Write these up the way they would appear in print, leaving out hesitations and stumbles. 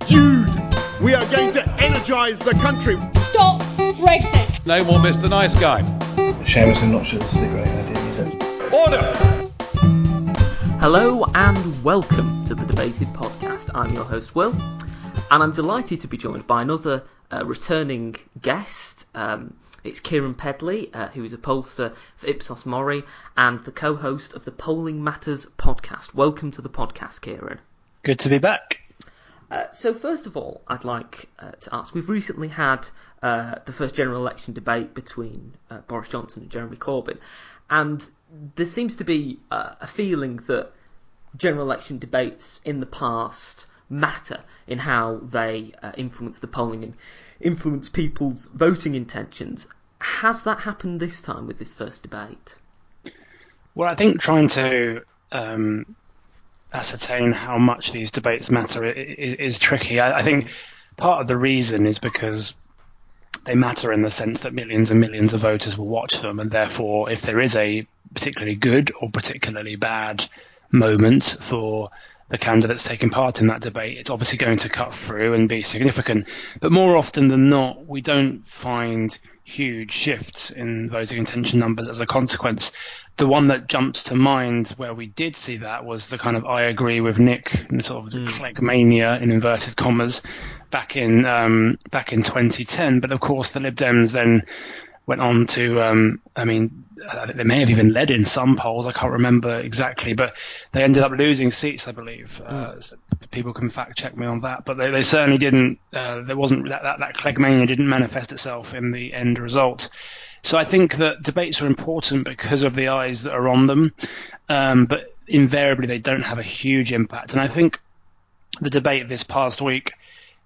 Dude, we are going to energise the country. Stop Brexit. No more Mr. Nice Guy. Seamus, I'm not sure this is a great idea, is it? Order! Hello and welcome to the Debated Podcast. I'm your host Will, and I'm delighted to be joined by another returning guest. It's Keiran Pedley, who is a pollster for Ipsos MORI and the co-host of the Polling Matters podcast. Welcome to the podcast, Keiran. Good to be back. So first of all, I'd like to ask, we've recently had the first general election debate between Boris Johnson and Jeremy Corbyn, and there seems to be a feeling that general election debates in the past matter in how they influence the polling and influence people's voting intentions. Has that happened this time with this first debate? Well, I think trying to ascertain how much these debates matter is tricky. I think part of the reason is because they matter in the sense that millions and millions of voters will watch them, and therefore if there is a particularly good or particularly bad moment for the candidates taking part in that debate, it's obviously going to cut through and be significant. But more often than not, we don't find huge shifts in voting intention numbers as a consequence. The one that jumps to mind where we did see that was the kind of I agree with Nick and sort of clegmania in inverted commas back in 2010. But of course, the Lib Dems then went on to, they may have even led in some polls. I can't remember exactly, but they ended up losing seats, I believe. So people can fact check me on that, but they certainly didn't. There wasn't that clegmania didn't manifest itself in the end result. So I think that debates are important because of the eyes that are on them, but invariably they don't have a huge impact. And I think the debate this past week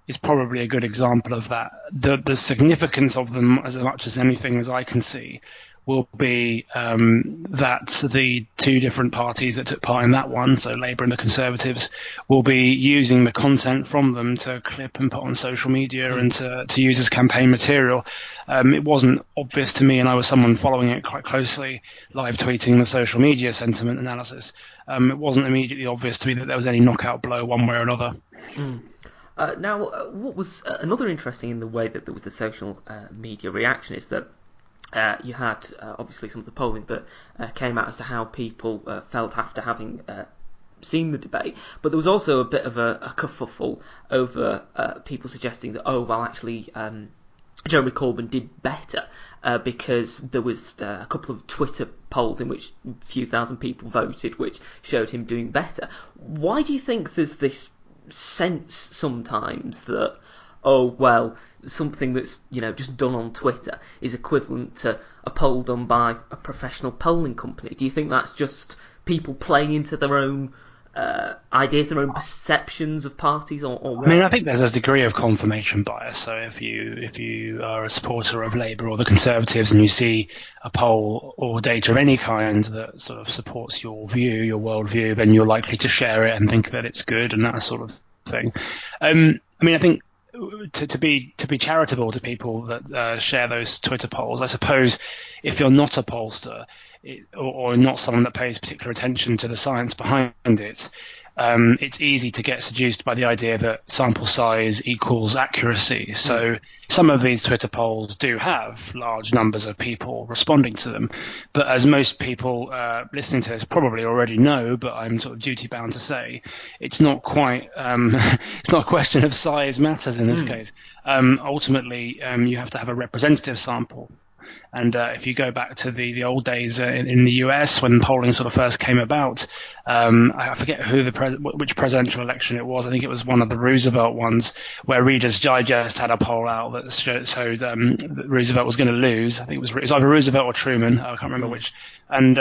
is probably a good example of that. The significance of them, as much as anything as I can see, will be that the two different parties that took part in that one, so Labour and the Conservatives, will be using the content from them to clip and put on social media and to use as campaign material. It wasn't obvious to me, and I was someone following it quite closely, live tweeting the social media sentiment analysis. It wasn't immediately obvious to me that there was any knockout blow one way or another. Now, what was another interesting in the way that there was the social media reaction is that you had obviously some of the polling that came out as to how people felt after having seen the debate, but there was also a bit of a kerfuffle over people suggesting that, actually Jeremy Corbyn did better because there was a couple of Twitter polls in which a few thousand people voted, which showed him doing better. Why do you think there's this sense sometimes that something that's just done on Twitter is equivalent to a poll done by a professional polling company? Do you think that's just people playing into their own ideas, their own perceptions of parties, or what? I mean, I think there's a degree of confirmation bias. So if you are a supporter of Labour or the Conservatives and you see a poll or data of any kind that sort of supports your view, your worldview, then you're likely to share it and think that it's good and that sort of thing. I think to be charitable to people that share those Twitter polls, I suppose if you're not a pollster or not someone that pays particular attention to the science behind it, it's easy to get seduced by the idea that sample size equals accuracy. So some of these Twitter polls do have large numbers of people responding to them. But as most people listening to this probably already know, but I'm sort of duty bound to say, it's not quite, it's not a question of size matters in this case. Ultimately, you have to have a representative sample. And if you go back to the old days in the US when polling sort of first came about, I forget which presidential election it was. I think it was one of the Roosevelt ones where Reader's Digest had a poll out that showed that Roosevelt was going to lose. I think it was either Roosevelt or Truman. I can't remember which. And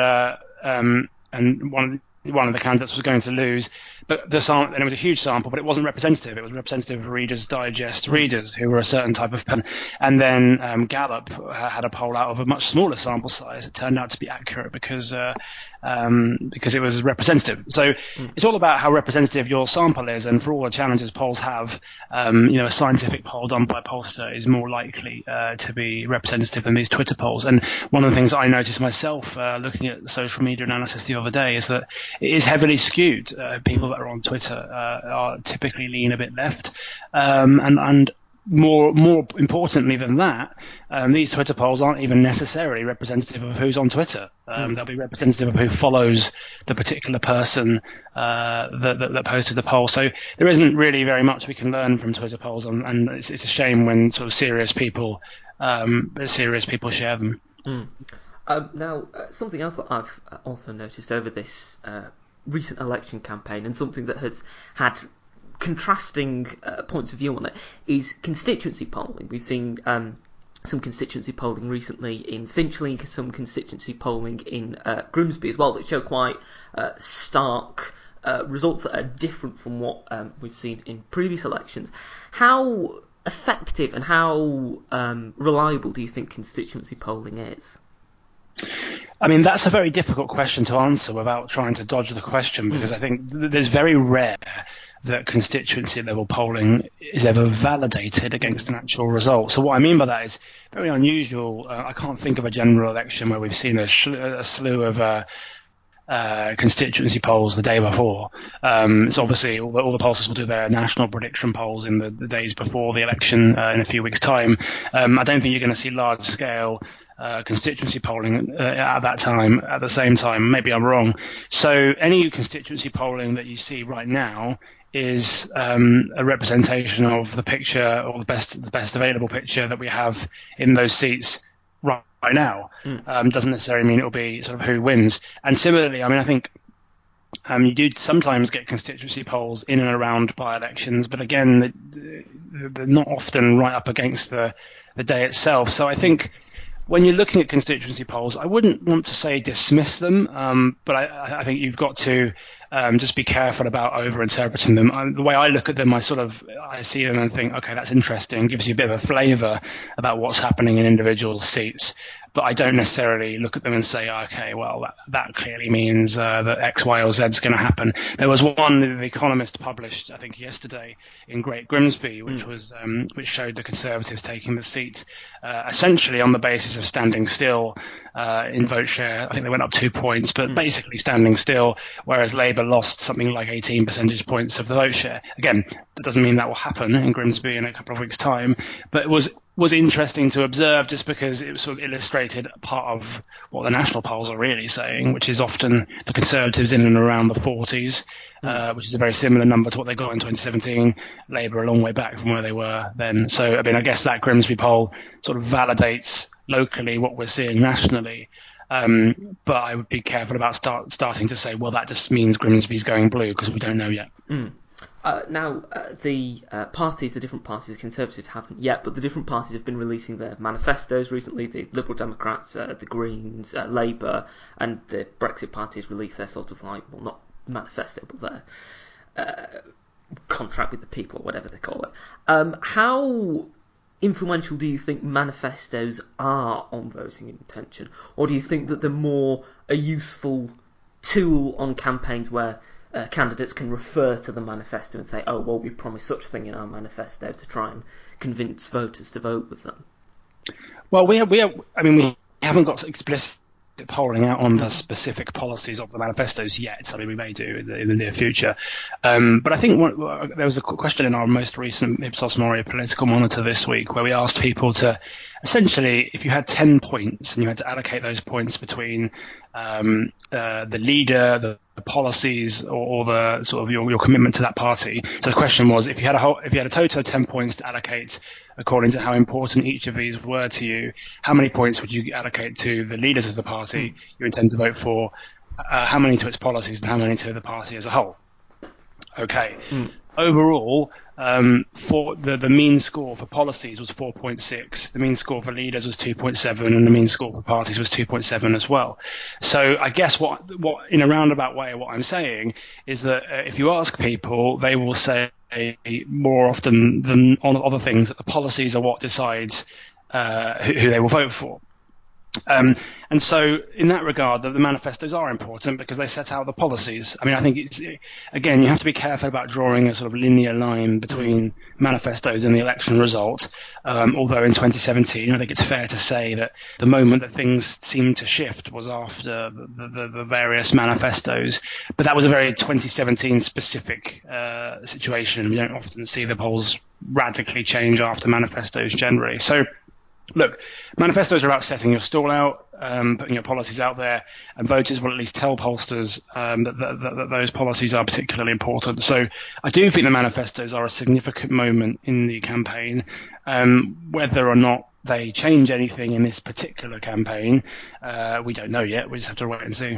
one of the candidates was going to lose, but and it was a huge sample, but it wasn't representative. It was representative of Reader's Digest readers who were a certain type of pen. And then Gallup had a poll out of a much smaller sample size. It turned out to be accurate because because it was representative. So it's all about how representative your sample is, and for all the challenges polls have, a scientific poll done by a pollster is more likely to be representative than these Twitter polls. And one of the things I noticed myself looking at social media analysis the other day is that it is heavily skewed. People that are on Twitter are typically lean a bit left, and more importantly than that, these Twitter polls aren't even necessarily representative of who's on Twitter. They'll be representative of who follows the particular person that posted the poll. So there isn't really very much we can learn from Twitter polls, and it's a shame when sort of serious people share them. Now, something else that I've also noticed over this recent election campaign, and something that has had contrasting points of view on it, is constituency polling. We've seen some constituency polling recently in Finchley, some constituency polling in Grimsby as well, that show quite stark results that are different from what we've seen in previous elections. How effective and how reliable do you think constituency polling is? I mean, that's a very difficult question to answer without trying to dodge the question, because I think there's very rare that constituency level polling is ever validated against an actual result. So what I mean by that is very unusual. I can't think of a general election where we've seen a slew of constituency polls the day before. So obviously all the pollsters will do their national prediction polls in the days before the election in a few weeks' time. I don't think you're going to see large scale constituency polling at the same time. Maybe I'm wrong. So any constituency polling that you see right now is a representation of the picture, or the best available picture that we have in those seats right now. Doesn't necessarily mean it will be sort of who wins. And similarly, I mean, I think you do sometimes get constituency polls in and around by-elections, but again, they're not often right up against the day itself. So I think when you're looking at constituency polls, I wouldn't want to say dismiss them, but I think you've got to just be careful about over-interpreting them. The way I look at them, I see them and think, okay, that's interesting, gives you a bit of a flavour about what's happening in individual seats. But I don't necessarily look at them and say, okay, well, that clearly means that X, Y, or Z is going to happen. There was one that The Economist published, I think, yesterday in Great Grimsby, which showed the Conservatives taking the seat essentially on the basis of standing still in vote share. I think they went up 2 points, but basically standing still, whereas Labour lost something like 18 percentage points of the vote share. Again, that doesn't mean that will happen in Grimsby in a couple of weeks' time, but it was interesting to observe, just because it sort of illustrated part of what the national polls are really saying, which is often the Conservatives in and around the 40s, which is a very similar number to what they got in 2017. Labour a long way back from where they were then. So, I mean, I guess that Grimsby poll sort of validates locally what we're seeing nationally. But I would be careful about starting to say, well, that just means Grimsby's going blue, because we don't know yet. Now, the different parties, the Conservatives haven't yet, but the different parties have been releasing their manifestos recently. The Liberal Democrats, the Greens, Labour, and the Brexit Party has released their sort of like, well, not manifesto, but their contract with the people, or whatever they call it. How influential do you think manifestos are on voting intention? Or do you think that they're more a useful tool on campaigns where candidates can refer to the manifesto and say, oh, well, we promised such thing in our manifesto, to try and convince voters to vote with them? Well, we haven't got explicit polling out on the specific policies of the manifestos yet. I mean, we may do in the near future. But I think there was a question in our most recent Ipsos MORI political monitor this week, where we asked people to essentially, if you had 10 points and you had to allocate those points between the leader, the policies, or the sort of your commitment to that party. So the question was, if you had a total of 10 points to allocate according to how important each of these were to you, how many points would you allocate to the leaders of the party you intend to vote for, how many to its policies, and how many to the party as a whole? Okay. Overall, for the mean score for policies was 4.6, the mean score for leaders was 2.7, and the mean score for parties was 2.7 as well. So I guess what in a roundabout way, what I'm saying is that if you ask people, they will say more often than on other things that the policies are what decides who they will vote for. And so in that regard, the manifestos are important because they set out the policies. I mean, I think again, you have to be careful about drawing a sort of linear line between manifestos and the election result. Although in 2017, I think it's fair to say that the moment that things seemed to shift was after the various manifestos. But that was a very 2017 specific situation. We don't often see the polls radically change after manifestos generally. So look, manifestos are about setting your stall out, putting your policies out there, and voters will at least tell pollsters that those policies are particularly important. So I do think the manifestos are a significant moment in the campaign. Whether or not they change anything in this particular campaign, we don't know yet. We just have to wait and see.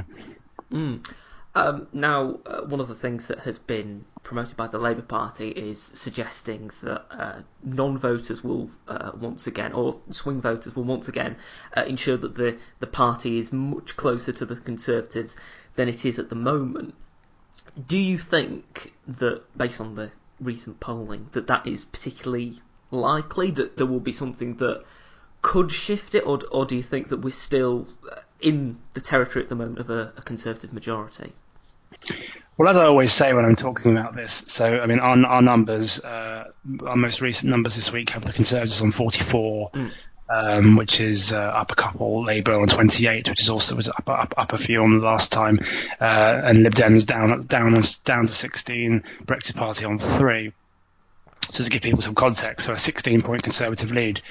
Now, one of the things that has been promoted by the Labour Party is suggesting that non-voters will once again, or swing voters will once again, ensure that the party is much closer to the Conservatives than it is at the moment. Do you think that, based on the recent polling, that is particularly likely, that there will be something that could shift it, or do you think that we're still in the territory at the moment of a Conservative majority? Well, as I always say when I'm talking about this, so I mean, our numbers, our most recent numbers this week have the Conservatives on 44, which is up a couple, Labour on 28, which is also was up a few on the last time, and Lib Dems down to 16, Brexit Party on 3. So to give people some context, so a 16-point Conservative lead.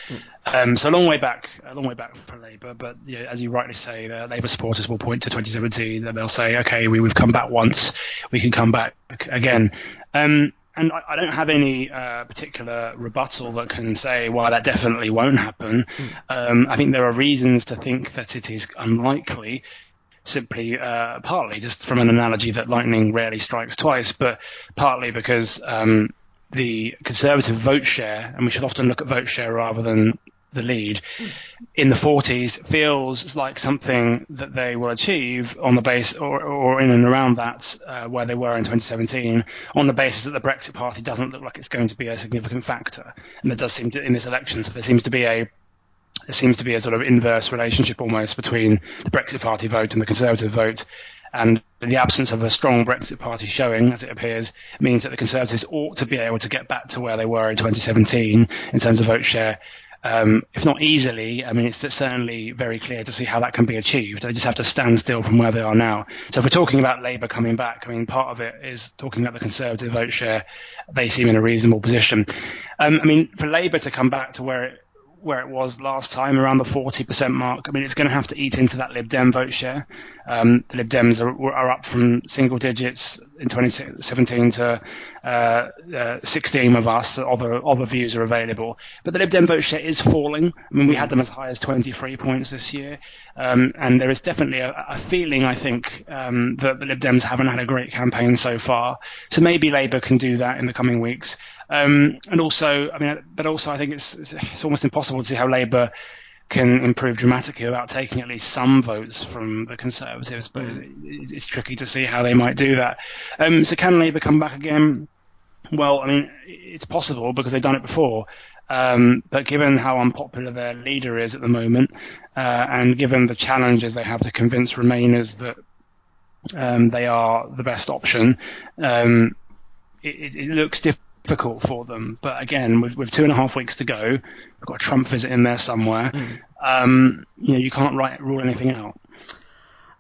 So a long way back for Labour. But as you rightly say, Labour supporters will point to 2017 and they'll say, okay, we've come back once, we can come back again. And I don't have any particular rebuttal that can say why that definitely won't happen. I think there are reasons to think that it is unlikely. Simply, partly just from an analogy that lightning rarely strikes twice, but partly because the Conservative vote share, and we should often look at vote share rather than the lead, in the 40s feels like something that they will achieve on the base or in and around that where they were in 2017, on the basis that the Brexit Party doesn't look like it's going to be a significant factor. And there does seem to, in this election, so there seems to be a sort of inverse relationship almost between the Brexit Party vote and the Conservative vote. And the absence of a strong Brexit Party showing, as it appears, means that the Conservatives ought to be able to get back to where they were in 2017 in terms of vote share. If not easily, I mean, it's certainly very clear to see how that can be achieved. They just have to stand still from where they are now. So if we're talking about Labour coming back, I mean, part of it is talking about the Conservative vote share. They seem in a reasonable position. I mean, for Labour to come back to where it was last time, around the 40% mark, I mean, it's going to have to eat into that Lib Dem vote share. The Lib Dems are up from single digits in 2017 to 16 with us. Other views are available. But the Lib Dem vote share is falling. I mean, we had them as high as 23 points this year. And there is definitely a feeling, I think, that the Lib Dems haven't had a great campaign so far. So maybe Labour can do that in the coming weeks. And also, I think it's almost impossible to see how Labour can improve dramatically without taking at least some votes from the Conservatives. But it's tricky to see how they might do that. So can Labour come back again? Well, I mean, it's possible because they've done it before. But given how unpopular their leader is at the moment, and given the challenges they have to convince Remainers that they are the best option, it looks difficult for them. But again, with 2.5 weeks to go, we've got a Trump visit in there somewhere. You can't rule anything out.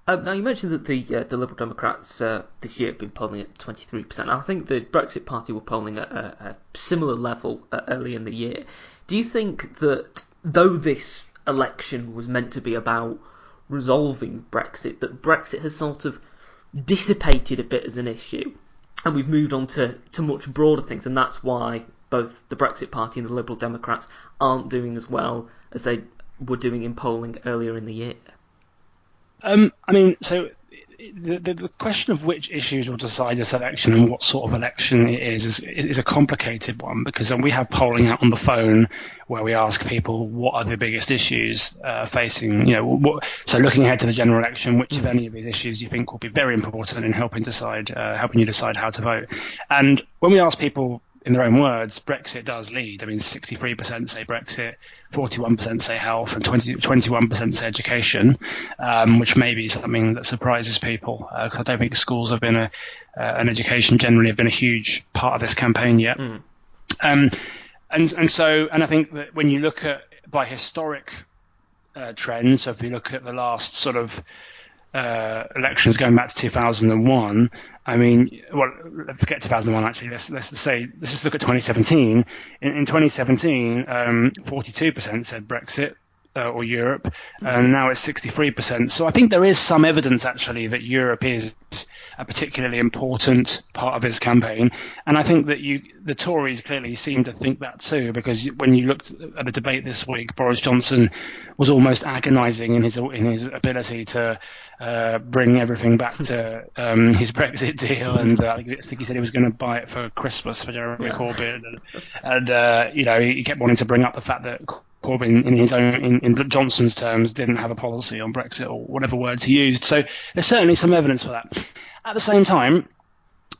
Now, you mentioned that the Liberal Democrats this year have been polling at 23%. I think the Brexit Party were polling at a similar level early in the year. Do you think that, though this election was meant to be about resolving Brexit, that Brexit has sort of dissipated a bit as an issue, and we've moved on to much broader things, and that's why both the Brexit Party and the Liberal Democrats aren't doing as well as they were doing in polling earlier in the year? The question of which issues will decide this election and what sort of election it is a complicated one, because we have polling out on the phone where we ask people what are the biggest issues facing, so looking ahead to the general election, which of any of these issues do you think will be very important in helping you decide how to vote. And when we ask people in their own words, Brexit does lead. I mean, 63% say Brexit, 41% say health, and 21% say education, which may be something that surprises people, because I don't think schools have been and education generally have been a huge part of this campaign yet. And I think that when you look at by historic trends, so if you look at the last sort of elections going back to 2001, I mean, well, forget 2001 actually. Let's just look at 2017. In 2017, 42% said Brexit or Europe, and now it's 63%. So I think there is some evidence actually that Europe is a particularly important part of his campaign, and I think that the Tories clearly seem to think that too, because when you looked at the debate this week, Boris Johnson was almost agonising in his ability to bring everything back to his Brexit deal, and I think he said he was going to buy it for Christmas for Jeremy Corbyn, and he kept wanting to bring up the fact that Corbyn, in his own, in Johnson's terms, didn't have a policy on Brexit or whatever words he used. So there's certainly some evidence for that. At the same time,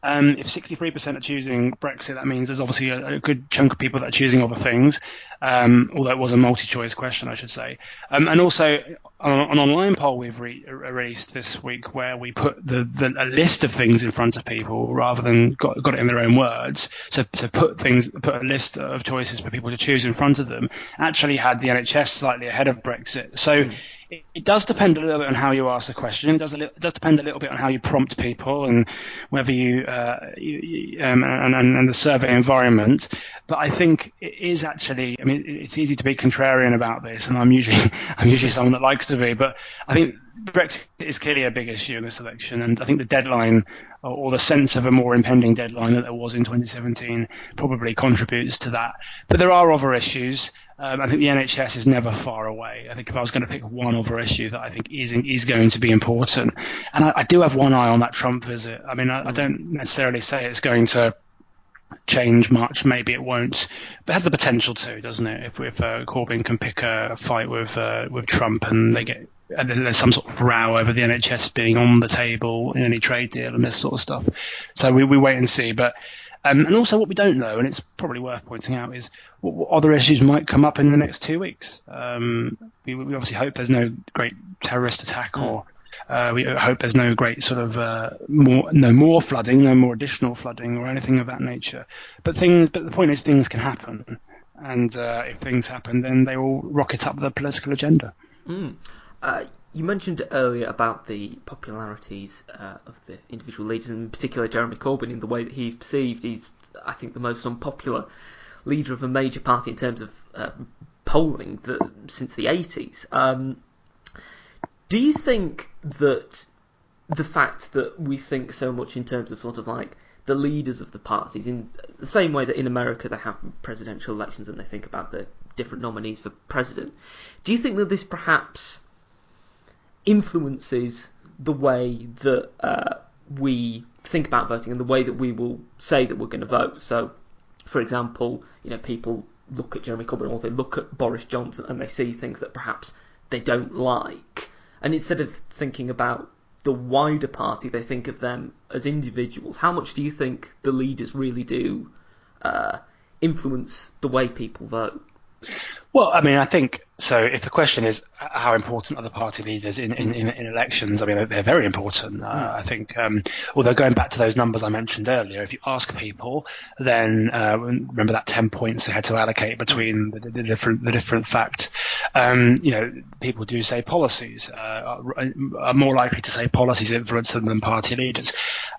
if 63% are choosing Brexit, that means there's obviously a good chunk of people that are choosing other things, although it was a multi-choice question, I should say. And also, an online poll we've released this week where we put a list of things in front of people rather than got it in their own words. So put a list of choices for people to choose in front of them actually had the NHS slightly ahead of Brexit. So it does depend a little bit on how you ask the question. It does depend a little bit on how you prompt people and whether you and the survey environment. But I think it is actually. I mean, it's easy to be contrarian about this, and I'm usually someone that likes to be. But I think Brexit is clearly a big issue in this election, and I think the deadline or the sense of a more impending deadline that there was in 2017 probably contributes to that. But there are other issues. I think the NHS is never far away. I think if I was going to pick one other issue that I think is going to be important, and I do have one eye on that Trump visit. I mean, I don't necessarily say it's going to change much. Maybe it won't, but it has the potential to, doesn't it? If Corbyn can pick a fight with Trump and there's some sort of row over the NHS being on the table in any trade deal and this sort of stuff. So we wait and see. But and also what we don't know, and it's probably worth pointing out, is what other issues might come up in the next 2 weeks. We obviously hope there's no great terrorist attack, or we hope there's no great sort of more flooding, no more additional flooding or anything of that nature. But the point is things can happen, and if things happen, then they will rocket up the political agenda. You mentioned earlier about the popularities of the individual leaders, and in particular Jeremy Corbyn, in the way that he's perceived. He's, I think, the most unpopular leader of a major party in terms of polling since the 80s. Do you think that the fact that we think so much in terms of sort of like the leaders of the parties, in the same way that in America they have presidential elections and they think about the different nominees for president, do you think that this perhaps influences the way that we think about voting and the way that we will say that we're going to vote? So, for example, people look at Jeremy Corbyn or they look at Boris Johnson and they see things that perhaps they don't like, and instead of thinking about the wider party, they think of them as individuals. How much do you think the leaders really do influence the way people vote? Well, I mean, I think so. If the question is how important are the party leaders in elections, I mean, they're very important. I think, although going back to those numbers I mentioned earlier, if you ask people, then remember that 10 points they had to allocate between the different facts. People do say policies are more likely to say policies influence them than party leaders.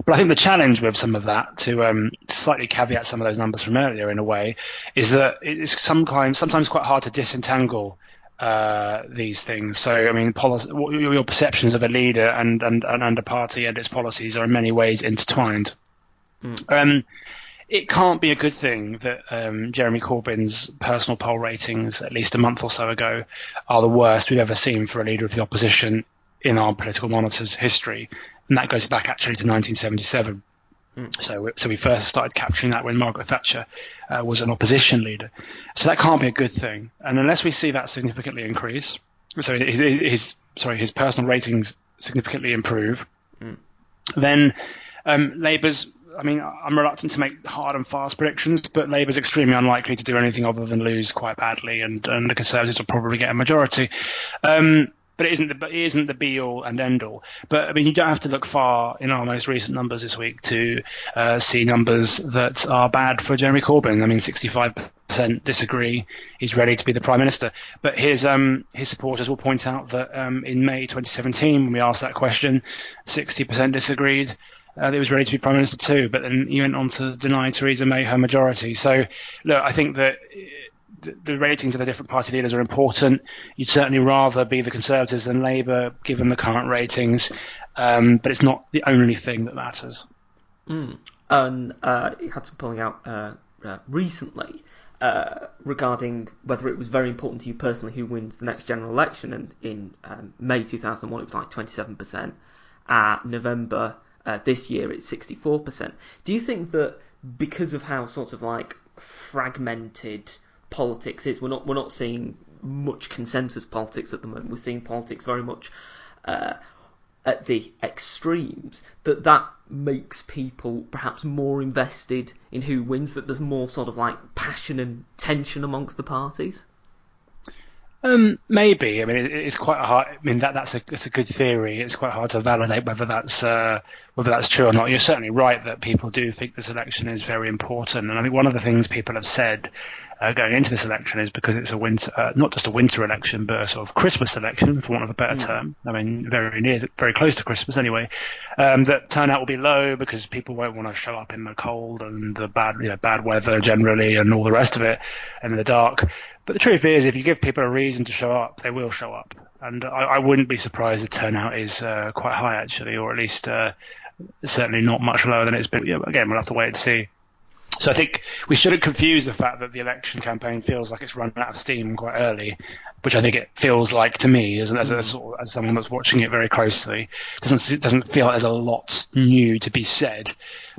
But I think the challenge with some of that, to slightly caveat some of those numbers from earlier in a way, is that it's sometimes quite hard to disentangle these things. So, I mean, your perceptions of a leader and a party and its policies are in many ways intertwined. It can't be a good thing that Jeremy Corbyn's personal poll ratings, at least a month or so ago, are the worst we've ever seen for a leader of the opposition in our political monitor's history. And that goes back actually to 1977. So we first started capturing that when Margaret Thatcher was an opposition leader. So that can't be a good thing. And unless we see that significantly increase, so his personal ratings significantly improve, then Labour's I mean, I'm reluctant to make hard and fast predictions, but Labour's extremely unlikely to do anything other than lose quite badly, and the Conservatives will probably get a majority. But it isn't the be all and end all. But I mean, you don't have to look far in our most recent numbers this week to see numbers that are bad for Jeremy Corbyn. I mean, 65% disagree he's ready to be the Prime Minister. But his supporters will point out that in May 2017, when we asked that question, 60% disagreed that he was ready to be Prime Minister too. But then he went on to deny Theresa May her majority. So look, I think that the ratings of the different party leaders are important. You'd certainly rather be the Conservatives than Labour, given the current ratings, but it's not the only thing that matters. And you had some polling out recently regarding whether it was very important to you personally who wins the next general election, and in May 2001 it was like 27%. November this year it's 64%. Do you think that because of how sort of like fragmented politics is, we're not seeing much consensus politics at the moment, we're seeing politics very much at the extremes, that makes people perhaps more invested in who wins, that there's more sort of like passion and tension amongst the parties? Maybe. I mean, it's quite hard. I mean, that's a good theory. It's quite hard to validate whether that's true or not. You're certainly right that people do think this election is very important, and I think one of the things people have said going into this election is because it's a winter, not just a winter election, but a sort of Christmas election, for want of a better term. I mean, very close to Christmas anyway. That turnout will be low because people won't want to show up in the cold and the bad weather generally, and all the rest of it, and in the dark. But the truth is, if you give people a reason to show up, they will show up. And I wouldn't be surprised if turnout is quite high, actually, or at least certainly not much lower than it's been. Yeah, again, we'll have to wait and see. So I think we shouldn't confuse the fact that the election campaign feels like it's run out of steam quite early, which I think it feels like to me as someone that's watching it very closely. It doesn't feel like there's a lot new to be said,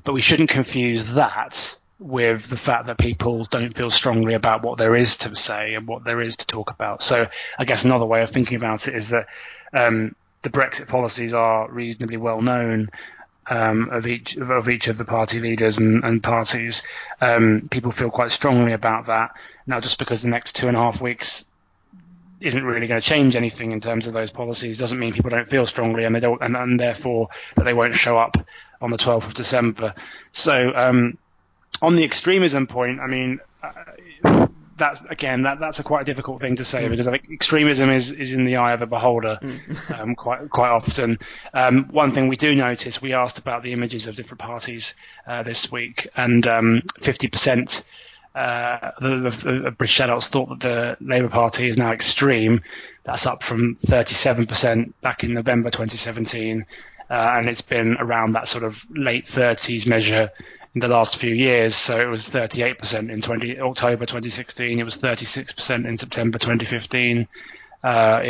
but we shouldn't confuse that with the fact that people don't feel strongly about what there is to say and what there is to talk about. So I guess another way of thinking about it is that the Brexit policies are reasonably well known of each of the party leaders and parties. People feel quite strongly about that. Now, just because the next 2.5 weeks isn't really going to change anything in terms of those policies doesn't mean people don't feel strongly and they don't, and therefore that they won't show up on the 12th of December. So on the extremism point, I mean, that's a quite a difficult thing to say because I think extremism is in the eye of the beholder quite often. One thing we do notice, we asked about the images of different parties this week, and 50% the British adults thought that the Labour Party is now extreme. That's up from 37% back in November 2017, and it's been around that sort of late 30s measure in the last few years. So it was 38% in October 2016. It was 36% in September 2015. It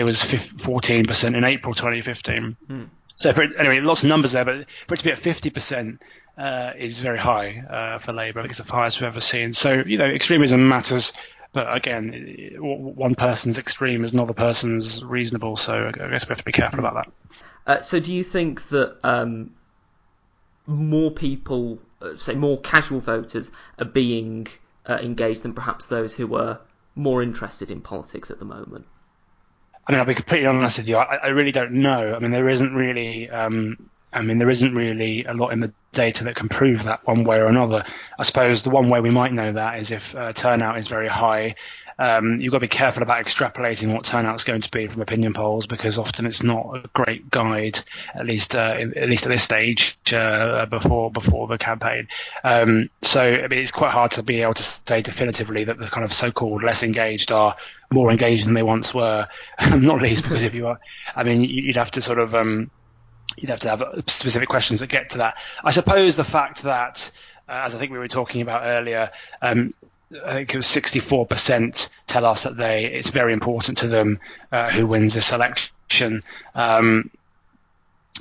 was 14% in April 2015. So anyway, lots of numbers there, but for it to be at 50% is very high for Labour. I think it's the highest we've ever seen. So, extremism matters, but again, one person's extreme is another person's reasonable. So I guess we have to be careful about that. So do you think that more people, say more casual voters, are being engaged than perhaps those who are more interested in politics at the moment? I mean, I'll be completely honest with you. I really don't know. I mean, there isn't really a lot in the data that can prove that one way or another. I suppose the one way we might know that is if turnout is very high. You've got to be careful about extrapolating what turnout is going to be from opinion polls, because often it's not a great guide, at least at this stage before the campaign. So I mean, it's quite hard to be able to say definitively that the kind of so-called less engaged are more engaged than they once were. Not least because if you are, I mean, you'd have to sort of you'd have to have specific questions that get to that. I suppose the fact that, as I think we were talking about earlier, I think it was 64% tell us that it's very important to them who wins this election.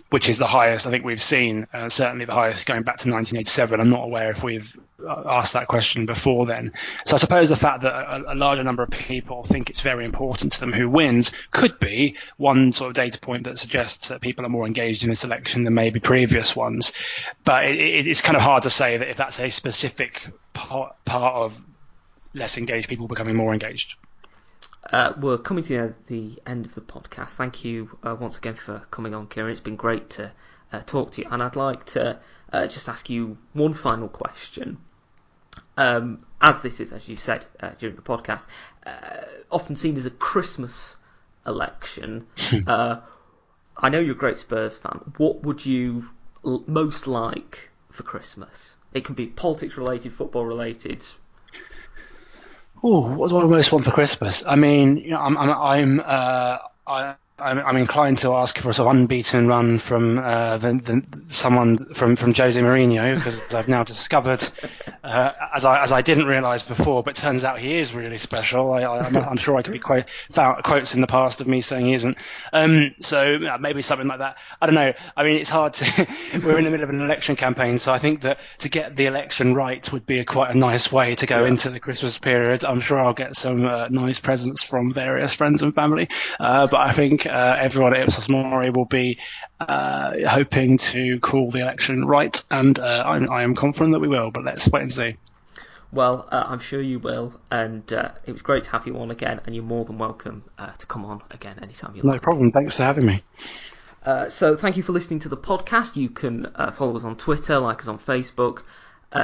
which is the highest I think we've seen, certainly the highest going back to 1987. I'm not aware if we've asked that question before then. So I suppose the fact that a larger number of people think it's very important to them who wins could be one sort of data point that suggests that people are more engaged in this election than maybe previous ones. But it's kind of hard to say that if that's a specific part of less engaged people becoming more engaged. We're coming to the end of the podcast. Thank you once again for coming on, Keiran. It's been great to talk to you. And I'd like to just ask you one final question. As this is, as you said during the podcast, often seen as a Christmas election, I know you're a great Spurs fan. What would you most like for Christmas? It can be politics related, football related. Oh, what do I most want for Christmas? I mean, I'm inclined to ask for a sort of unbeaten run from someone from Jose Mourinho, because I've now discovered, as I didn't realise before, but turns out he is really special. I'm sure I could be found quotes in the past of me saying he isn't. So maybe something like that. I don't know. I mean, it's hard to. We're in the middle of an election campaign, so I think that to get the election right would be quite a nice way to go into the Christmas period. I'm sure I'll get some nice presents from various friends and family, but I think everyone at Ipsos MORI will be hoping to call the election right, and I am confident that we will, but let's wait and see. Well, I'm sure you will, and it was great to have you on again, and you're more than welcome to come on again anytime you like. No problem, thanks for having me. So thank you for listening to the podcast. You can follow us on Twitter, like us on Facebook,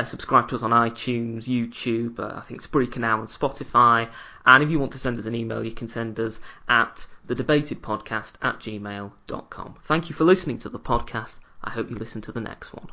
subscribe to us on iTunes, YouTube, I think Spreaker now, and Spotify. And if you want to send us an email, you can send us at thedebatedpodcast@gmail.com. Thank you for listening to the podcast. I hope you listen to the next one.